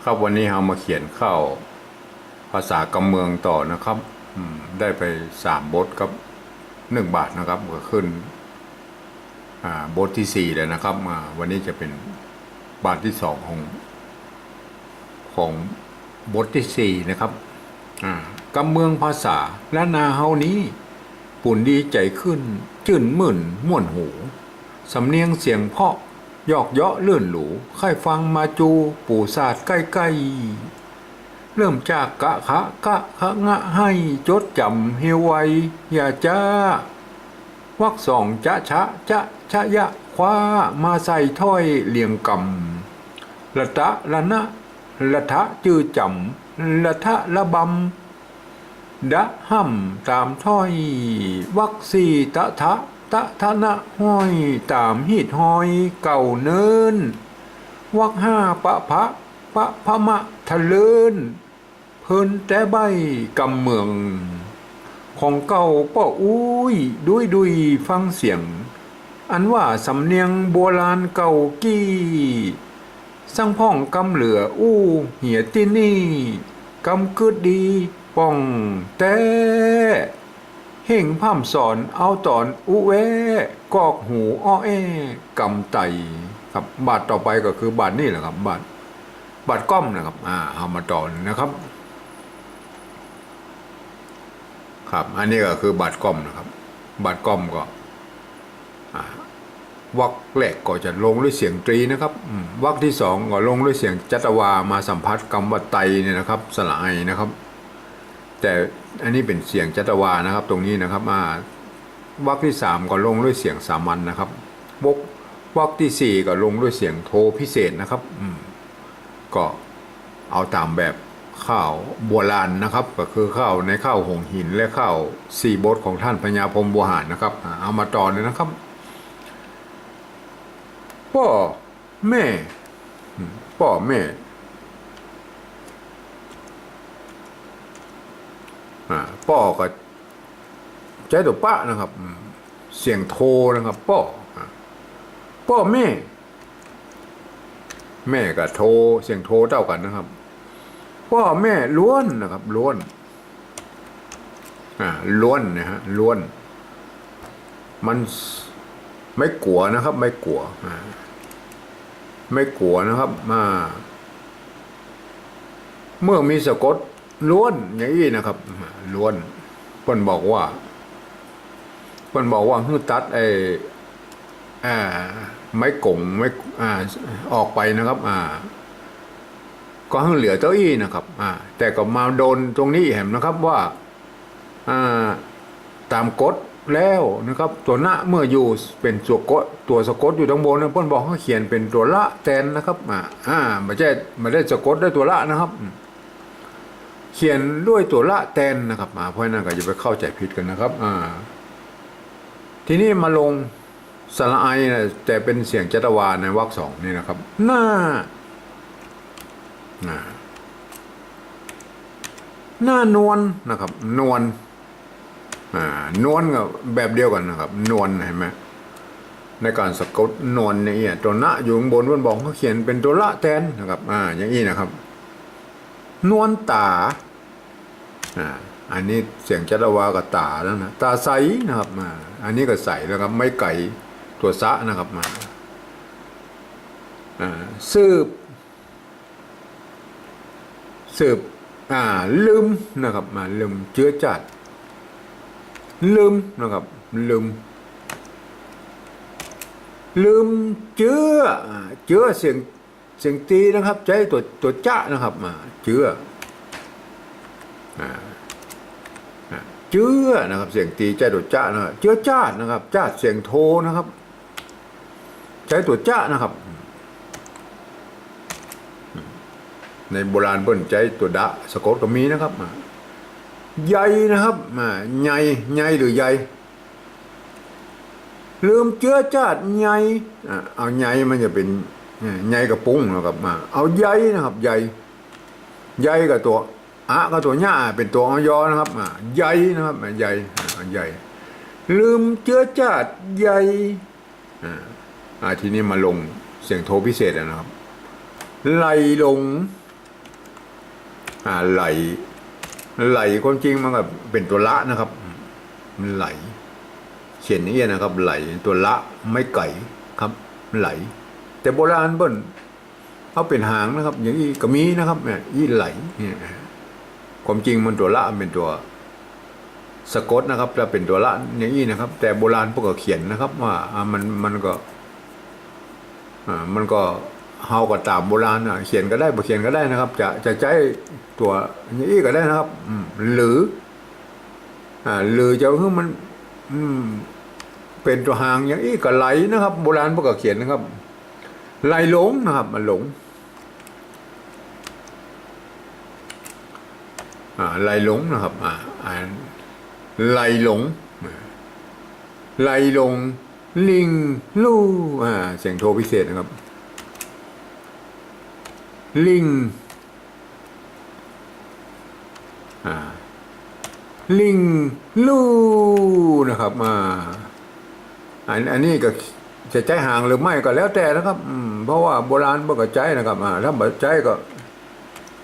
ครับวันนี้เรามาเขียนเข้าภาษากำเมืองต่อนะครับได้ไป3 บทกับ1 บาทนะครับก็ขึ้นบทที่4เลยนะครับวันนี้จะเป็นบาทที่2ของบทที่4นะครับกำเมืองภาษาและนาเฮานี้ปุ่นดีใจขึ้นจื่นมื่นม่วนหูสำเนียงเสียงเพาะยอกเยาะเลื่อนหลูค่ายฟังมาจูปู่ศาสตร์ใกล้ๆเริ่มจากกะคะงะให้จดจำเฮไวอย่าจ้าวักสองจะชะยะคว้ามาใส่ถ้อยเลียงกำละตะละนะละทะจือจำละทะละบำดะห่ำตามถ้อยวักสีตะทะทะนะห้อยตามหีดห้อยเก่าเนินวักห้าปะพะมะทะเลินเพิ่นแต่ใบกำเมืองของเก่าป้ออุ้ยดุยฟังเสียงอันว่าสำเนียงโบราณเก่ากี้สังพ่องกำเหลืออู้เหียที่นี่กำกึดดีป่องแต่เฮ่งพ่ำสอนเอาตอนอุแวกอกหูอ้อแอกำไตครับบาทต่อไปก็คือบาทนี่แหละครับบาทก้อมนะครับเอามาต่อนะครับครับอันนี้ก็คือบาทก้อมนะครับบาทก้อมก็วรรคแรกก็จะลงด้วยเสียงตรีนะครับวรรคที่2ก็ลงด้วยเสียงจัตวามาสัมพัทธ์คำว่าไตเนี่ยนะครับสระไอนะครับแต่อันนี้เป็นเสียงจัตวานะครับตรงนี้นะครับวรรคที่3ก็ลงด้วยเสียงสามัญนะครับวรรคที่4ก็ลงด้วยเสียงโทพิเศษนะครับก็เอาตามแบบข้าวโบราณนะครับก็คือข้าวในข้าวหงหินและข้าว4 บทของท่านพญาพรหมโวหารนะครับเอามาต่อเลยนะครับพ่อแม่พ่อแม่พ่อก็ใจตัวป้านะครับเสียงโทนะครับพ่อแม่กับโทเสียงโทเท่ากันนะครับพ่อแม่ล้วนนะครับล้วนนะฮะล้วนมันไม่กลัวนะครับไม่กลัวนะครับเมื่อมีสะกดล้วนอย่างนี้นะครับล้วนเพิ่นบอกว่าฮื้อตัดไม้กงไม่ออกไปนะครับก็ให้เหลือเต้าอี้นะครับแต่ก็มาโดนตรงนี้เห็นนะครับว่าตามกฎแล้วนะครับตัวณเมื่ออยู่เป็นตัวสะกดอยู่ตรงบนนะเพิ่นบอกให้เขียนเป็นตัวละแทนนะครับไม่ได้สะกดด้วยตัวละนะครับเขียนด้วยตัวละแทนนะครับเพราะนั้นก็อย่าไปเข้าใจผิดกันนะครับทีนี้มาลงสระไอนะแต่เป็นเสียงจัตวาในวรรค2นี่นะครับหน้านวลนะครับนวลนวลกับแบบเดียวกันนะครับนวลเห็นไหมในการสะกดนวลเนี่ยตัวณอยู่ข้างบนบอกเขาเขียนเป็นตัวละแทนนะครับอย่างนี้นะครับนวลตาอันนี้เสียงจัตวากับตาแล้วนะตาใสนะครับอันนี้ก็ใสแล้วครับไม่ไก่ตัวซะนะครับสืบลืมนะครับลืมเชื้อจัดลืมนะครับลืมเชื้อเสียงตีนะครับใช้ตัวจ้านะครับเชื้อนะครับเสียงตีใจตัวจ้านะครับเชื้อจ้านะครับจ้าเสียงโทนะครับใช้ตัวจ้านะครับในโบราณเปิ้นใจตัวดะสะกดก็มีนะครับใหญ่นะครับใหญ่หรือใหญ่ลืมเชื้อจ้าใหญ่เอาใหญ่มันจะเป็นใหญ่กับปุ้งนะครับเอาใหญ่นะครับใหญ่กับตัวกับตัวหญ้าเป็นตัวอยนะครับใหญ่นะครับใหญ่ลืมเชื้อจ้าใหญ่ทีนี้มาลงเสียงโทพิเศษนะครับไหลลง ไหลไหลความจริงมันก็เป็นตัวละนะครับมันไหลเขียนอย่างนี้นะครับไหลตัวละไม่ไก่ครับไหลแต่โบราณเบิ้ลเอาเป็นหางนะครับ อย่างนี้ก็มีนะครับเนี่ยยี่ไหลเนี่ยความจริงมันตัวละเป็นตัวสะกดนะครับจะเป็นตัวละอย่างนี้นะครับ แต่โบราณพวกก็เขียนนะครับว่ามันก็เฮาก็ตามโบราณเขียนก็ได้บ่เขียนก็ได้นะครับ จะใช้ตัวอย่างนี้ก็ได้นะครับหรือจะคือมันเป็นตัวหางอย่างนี้ก็ไหลนะครับ โบราณพวกก็เขียนนะครับไหลหลงนะครับมันหลงไหลหลงนะครับไหลหลงไหลหลงลิงลู่เสียงโทพิเศษนะครับลิงลิงลู่นะครับอันนี้ก็จะใจห่างหรือไม่ก็แล้วแต่นะครับเพราะว่าโบราณบอกก็ใจนะครับถ้าแบบใจก็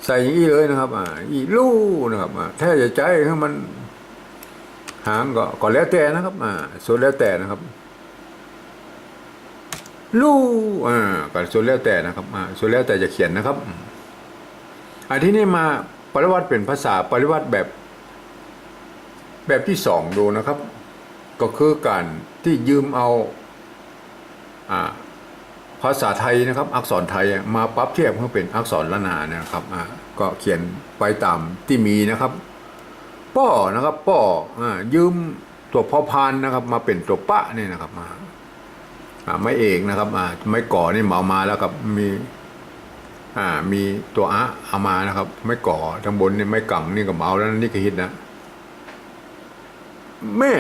ใส่อีเลยนะครับอีลู่นะครับถ้าจะใจให้มันหางก็แล้วแต่นะครับส่วนแล้วแต่นะครับลู่ก็ส่วนแล้วแต่นะครับส่วนแล้วแต่จะเขียนนะครับที่นี่มาปริวัติเป็นภาษาปริวัติแบบที่สองดูนะครับ ก็คือการที่ยืมเอาภาษาไทยนะครับ อักษรไทยมาปรับเทียบให้เป็นอักษรละนานะครับก็เขียนไปตามที่มีนะครับป้อนะครับป้อยืมตัวพอพานนะครับ มาเป็นตัวปะนี่นะครับไม่เอกนะครับไม่ก่อนี่เหมามาแล้วครับมีตัวเอามานะครับไม่ก่อทั้งบนนี่ไม่กังนี่ก็เหมาแล้วนี่ก็ฮิตนะแม่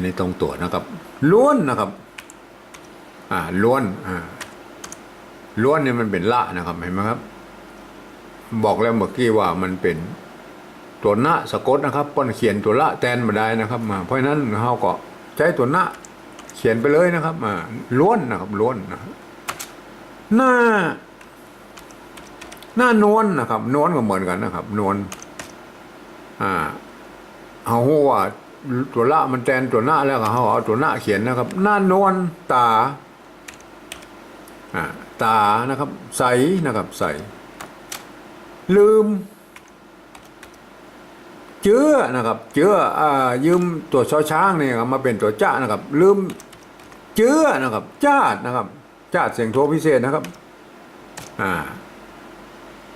ในตรงตัวนะครับล้วนนะครับล้วนเนี่ยมันเป็นละนะครับเห็นไหมครับบอกแล้วเมื่อกี้ว่ามันเป็นตัวณสะกดนะครับป้อนเขียนตัวละแทนมาได้นะครับเพราะฉะนั้นเราก็ใช้ตัวณเขียนไปเลยนะครับล้วนนะครับล้วนนะหน้านวลนะครับนวลก็เหมือนกันนะครับนวลเอาว่าตัวละมันแทนตัวหน้าแล้วก็เขาเอาตัวหน้าเขียนนะครับหน้านวลตานะครับใสนะครับใสลืมเจื้อนะครับเจื้อยืมตัวชอช้างนี่ครับมาเป็นตัวจ้านะครับลืมเจื้อนะครับจ้าดนะครับจ้าดเสียงโทพิเศษนะครับ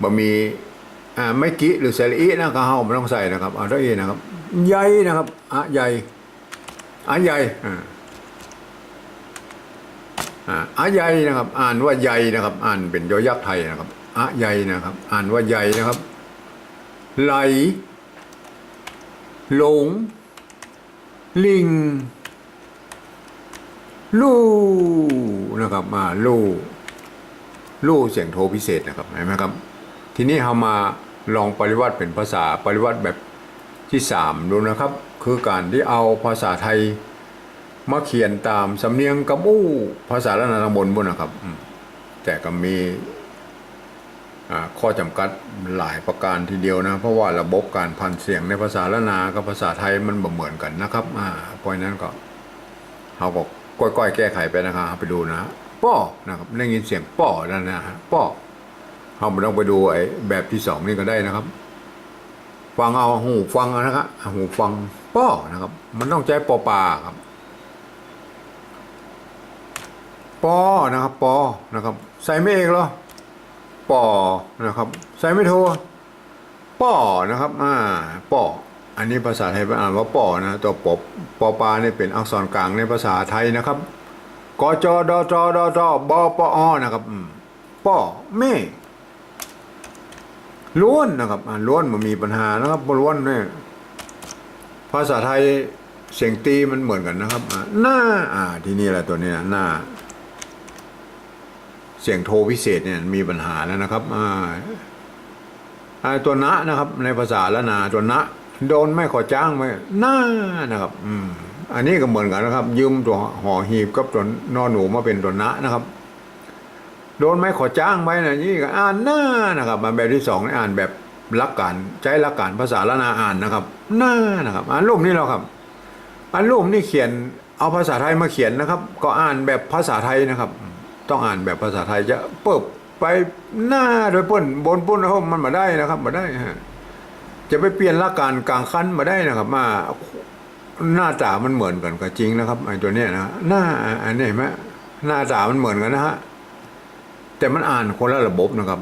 บ่มีไม่กิหรือเสรีนะครับเขาไม่ต้องใส่นะครับเอาได้นะครับใหญ่นะครับใหญ่ใหญ่ใหญ่นะครับอ่านว่าใหญ่นะครับอ่านเป็นยอยักษ์ไทยนะครับใหญ่นะครับอ่านว่าใหญ่นะครับไหลหลงลิงลู่นะครับลู่เสียงโทพิเศษนะครับเห็นไหมครับทีนี้เรามาลองปริวัติเป็นภาษาปริวัติแบบที่3ดูนะครับคือการที่เอาภาษาไทยมาเขียนตามสำเนียงกระบู้ภาษาละนาตำบลบุญนะครับแต่ก็มีข้อจำกัดหลายประการทีเดียวนะเพราะว่าระบบการพันเสียงในภาษาละนากับภาษาไทยมันบ่เหมือนกันนะครับเพราะนั้นก็เราก็ก้อยๆแก้ไขไปนะครับไปดูนะป้อนะครับได้ยินเสียงป้อแล้วนะฮะป้อเราไม่ต้องไปดูแบบที่2นี่ก็ได้นะครับฟังเอาหูฟังนะครับหูฟังป้อนะครับมันต้องใช้ปอปาครับปอนะครับปอนะครับใส่ไม่เอกหรอปอนะครับใส่ไม่โทป้อนะครับป้ออันนี้ภาษาไทยอ่านว่าป้อนะตัวปอปาเนี่ยเป็นอักษรกลางในภาษาไทยนะครับกจดจดจบปอนะครับป้อเม่ล้วนนะครับล้วนมันมีปัญหานะครับล้วนเนี่ยภาษาไทยเสียงตีมันเหมือนกันนะครับหน้าที่นี่แหละตัวนี้หน้าเสียงโทพิเศษเนี่ยมีปัญหาแล้วนะครับตัวณนะครับในภาษาละนาตัวณโดนไม่ขอจ้างไหมหน้านะครับอันนี้ก็เหมือนกันนะครับยืมตัวหอหีบกับตัวนอหนูมาเป็นตัวณนะครับ โดนไม่ขอจ้างไปนะนี่ก็อ่านหน้านะครับมาแบบที่สองอ่านแบบหลักการใช้หลักการภาษาละนาอ่านนะครับหน้านะครับอ่านรูปนี่เราครับอ่านรูปนี่เขียนเอาภาษาไทยมาเขียนนะครับ ก็อ่านแบบภาษาไทยนะครับ ต้องอ่านแบบภาษาไทยจะเปิบไปหน้าโดยป้นบนป้นเขามันมาได้นะครับมาได้ฮะจะไปเปลี่ยนหลักการกลางคันมาได้นะครับมาหน้าตามันเหมือนกันก็จริงนะครับไอ้ตัวเนี้ยนะหน้าอันนี้เห็นไหมหน้าตามันเหมือนกันนะฮะแต่มันอ่านคนละระบบนะครับ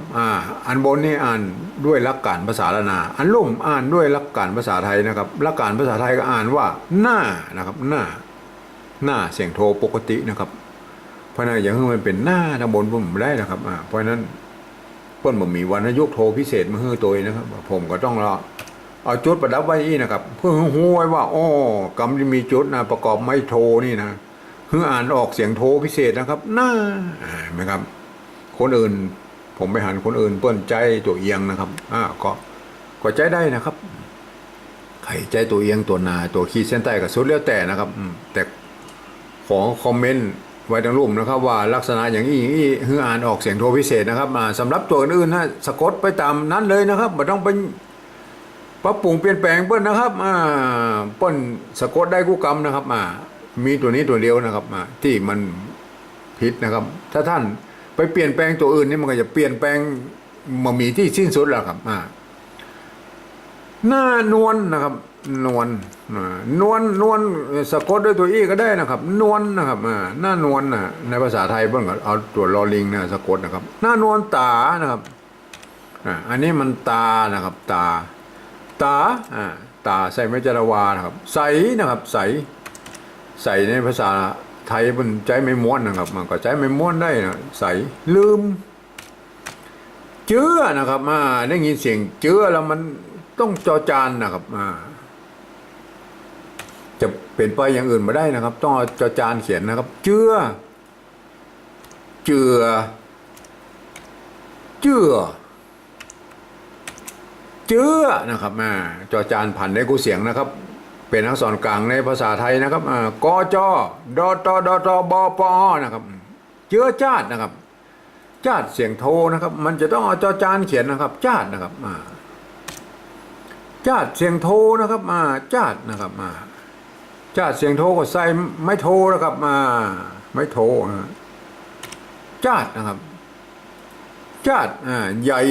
อันบนนี่อ่านด้วยหลักการภาษาละนาอันลุ่มอ่านด้วยหลักการภาษาไทยนะครับหลักการภาษาไทยก็อ่านว่าหน้านะครับหน้าเสียงโทปกตินะครับเพราะนั้นอย่างที่มันเป็นหน้าทางบนผมไม่ได้นะครับเพราะนั้นเพิ่นบ่มีวรรณยุกต์โทพิเศษมาให้ตัวนะครับผมก็ต้องรอเอาจุดประดับไว้อีนะครับเพื่อให้รู้ไว้ว่าอ๋อกำที่มีจุดนะประกอบไม่โทนี่นะเพื่ออ่านออกเสียงโทพิเศษนะครับหน้าไหมครับคนอื่นผมไปหันคนอื่นเปิ้นใจตัวเอียงนะครับก็ใจได้นะครับใครใจตัวเอียงตัวนาตัวขีดเส้นใต้ก็สุดแล้วแต่นะครับแต่ขอคอมเมนต์ไว้ทางรูปนะครับว่าลักษณะอย่างนี้คืออ่านออกเสียงโทพิเศษนะครับสำหรับตัวอื่นนะสะกดไปตามนั้นเลยนะครับไม่ต้องไปปรับปรุงเปลี่ยนแปลงเปิ้นนะครับเปิ้นสะกดได้กู้กรรมนะครับมีตัวนี้ตัวเดียวนะครับที่มันผิดนะครับถ้าท่านไปเปลี่ยนแปลงตัวอื่นนี่มันก็จะเปลี่ยนแปลงมามีที่สิ้นสุดแล้วครับหน้านวลนะครับนวลสะกดด้วยตัวอีก็ได้นะครับนวลนะครับหน้านวลในภาษาไทยเพิ่นก็เอาตัวลอลิงนะสะกดนะครับหน้านวลตานะครับอันนี้มันตานะครับตาใส่ไม่จรวานะครับใสนะครับใสในภาษาไทยมันใจไม่ม้วนนะครับมันก็ใจไม่ม้วนได้นะใสลืมเจื้อนะครับได้ยินเสียงเจื้อแล้วมันต้องจอจานนะครับจะเป็นไปอย่างอื่นมาได้นะครับต้องเอาจอจานเขียนนะครับเจื้อนะครับจอจานผันในกูเสียงนะครับเป็นอักษรกลางในภาษาไทยนะครับกจดตบปอนะครับเจื้อจาดนะครับจาดเสียงโทนะครับมันจะต้องเอาจอจานเขียนนะครับจาดนะครับจาดเสียงโทนะครับจาดนะครับจาดเสียงโทก็ใส่ไม่โทนะครับไม่โทจาดนะครับจาดใหญ่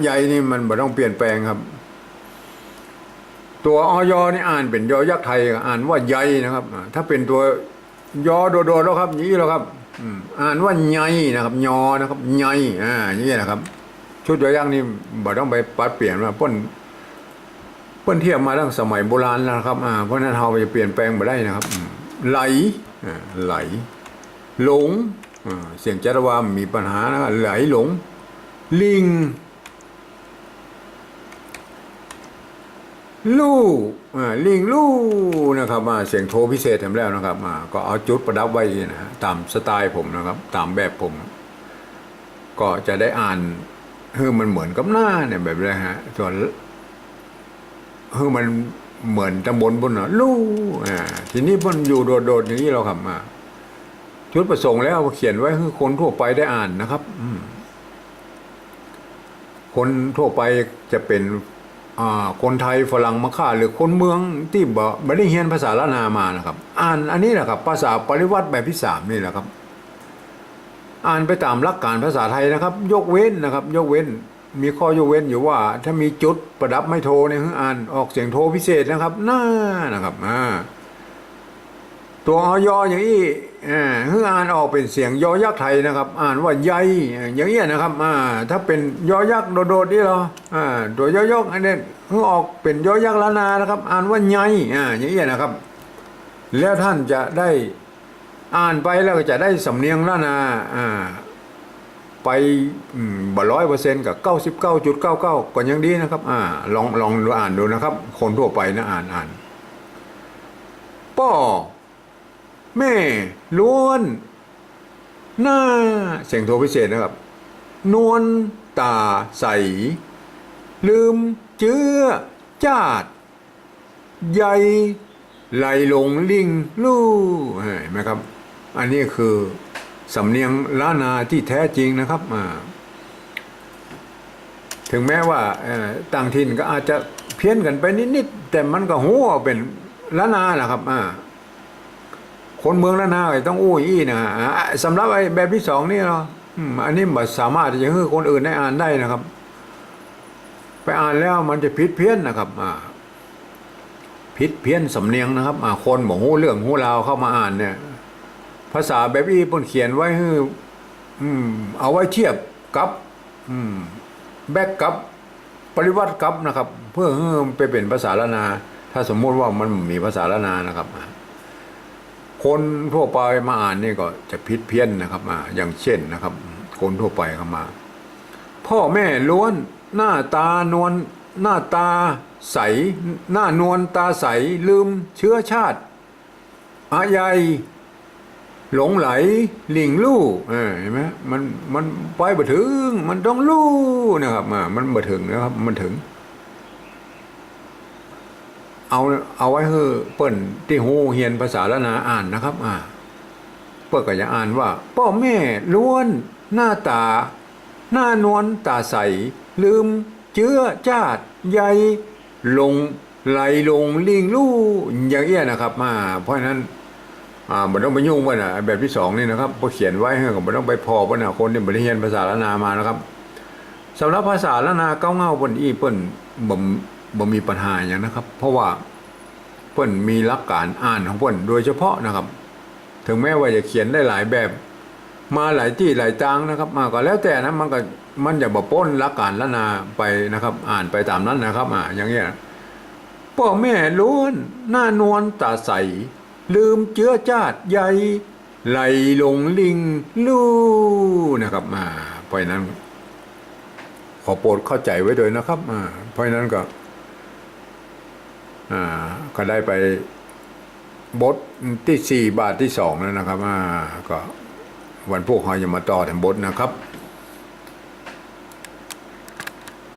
ใหญ่นี่มันไม่ต้องเปลี่ยนแปลงครับตัวอยนี่อ่านเป็นยอยักษ์ไทยอ่านว่าใหญ่นะครับถ้าเป็นตัวยอโดดแล้วครับอย่างนี้แล้วครับอ่านว่าใหญ่นะครับยอนะครับใหญ่อย่างนี้นะครับชุดยอยักษ์นี่ไม่ต้องไปปัดเปลี่ยนว่าเปิ้นเทียบมาตั้งสมัยโบราณแล้วครับเพราะนั้นเราจะเปลี่ยนแปลงไปได้นะครับไหลหลงเสียงจัตวามีปัญหานะครับไหลหลงลิงลู่ลิงลู่นะครับเสียงโทพิเศษทำแล้วนะครับก็เอาจุดประดับไว้นะฮะตามสไตล์ผมนะครับตามแบบผมก็จะได้อ่านมันเหมือนกับหน้าเนี่ยแบบนี้ฮะส่วนมันเหมือนตำบลบนลู่ทีนี้มันอยู่โดดๆอย่างนี้เราครับจุดประสงค์แล้วเขียนไว้ให้คนทั่วไปได้อ่านนะครับคนทั่วไปจะเป็นคนไทยฝรั่งมะค่าหรือคนเมืองที่ไม่ได้เรียนภาษาละนามานะครับอ่านอันนี้แหละครับภาษาปริวัติแบบที่3นี่แหละครับอ่านไปตามหลักการภาษาไทยนะครับยกเว้นนะครับยกเว้นมีข้อยกเว้นอยู่ว่าถ้ามีจุดประดับไม่โทเนี่ยอ่านออกเสียงโทพิเศษนะครับหน้านะครับตัวอยอย่างนี้อ่านออกเป็นเสียงยอยักษ์ไทยนะครับอ่านว่าใยอย่างเงี้ยนะครับถ้าเป็นยอยักษ์โดดๆนี่เหรอตัวยอยักษ์อันนี้ออกเป็นยอยักษ์ละนานะครับอ่านว่าใยอย่างเงี้ยนะครับแล้วท่านจะได้อ่านไปแล้วก็จะได้สำเนียงละนาไป100%กับ99.99ก็ยังดีนะครับลองดูอ่านดูนะครับคนทั่วไปนะอ่านป้อแม่ล้วนหน้าเสียงโทพิเศษนะครับนวลตาใสลืมเจื้อจาดใหญ่ไหลหลงลิงลู่เห็นไหมครับอันนี้คือ สำเนียงล้านนาที่แท้จริงนะครับถึงแม้ว่าต่างถิ่นก็อาจจะเพี้ยนกันไปนิดๆแต่มันก็หูเป็นล้านนาแหละครับคนเมืองล้านนาต้องอู้อี้นะสำหรับไอ้แบบที่สองนี่เนาะอันนี้มันสามารถจะให้คนอื่นได้อ่านได้นะครับไปอ่านแล้วมันจะผิดเพี้ยนนะครับผิดเพี้ยนสำเนียงนะครับคนบอกหูเรื่องหูราวเข้ามาอ่านเนี่ยภาษาแบบอี้เพิ่นเขียนไว้ให้เอาไว้เทียบกับแบกกับปริวัติกับนะครับเพื่อให้ไปเป็นภาษาละนาถ้าสมมุติว่ามันมีภาษาละนานะครับคนทั่วไปมาอ่านนี่ก็จะผิดเพี้ยนนะครับอย่างเช่นนะครับคนทั่วไปเข้ามาพ่อแม่ล้วนหน้าตาใสหน้านวลตาใสลืมเชื้อชาติอาใหญ่หลงไหลหลิงลู่เห็นไหมมันไปบ่ถึงมันต้องลู่นะครับมันบ่ถึงนะครับมันถึงเอาไว้เฮ้อเปิ้นที่หูเฮียนภาษาละนาอ่านนะครับเปิ้นก็จะอ่านว่าพ่อแม่ล้วนหน้านวลตาใสลืมเชื้อชาติใหญ่หลงไหลหลงลิงลู่อย่างเงี้ยนะครับเพราะฉะนั้นมันต้องไปยุ่งว่าแบบที่สองนี่นะครับพอเขียนไว้ให้ก็มันต้องไปพอว่าคนที่บริเรียนภาษาละนามานะครับสำหรับภาษาละนาเก้าเงาเปิ้นเปิ้นบ่มีปัญหาอย่างนะครับเพราะว่าเปิ้นมีหลักการอ่านของเปิ้นโดยเฉพาะนะครับถึงแม้ว่าจะเขียนได้หลายแบบมาหลายที่หลายตังนะครับก็แล้วแต่นะมันจะบ่ป้นหลักการละนาไปนะครับอ่านไปตามนั้นนะครับอย่างเงี้ยพ่อแม่ล้วนหน้านวลตาใสลืมเชื้อชาติใหญ่ไหลหลงลิงลู่นะครับเพราะนั้นขอโปรดเข้าใจไว้ด้วยนะครับเพราะนั้นก็ได้ไปบทที่4 บาทที่2แล้วนะครับก็วันพวกเราจะมาต่อถึงบทนะครับ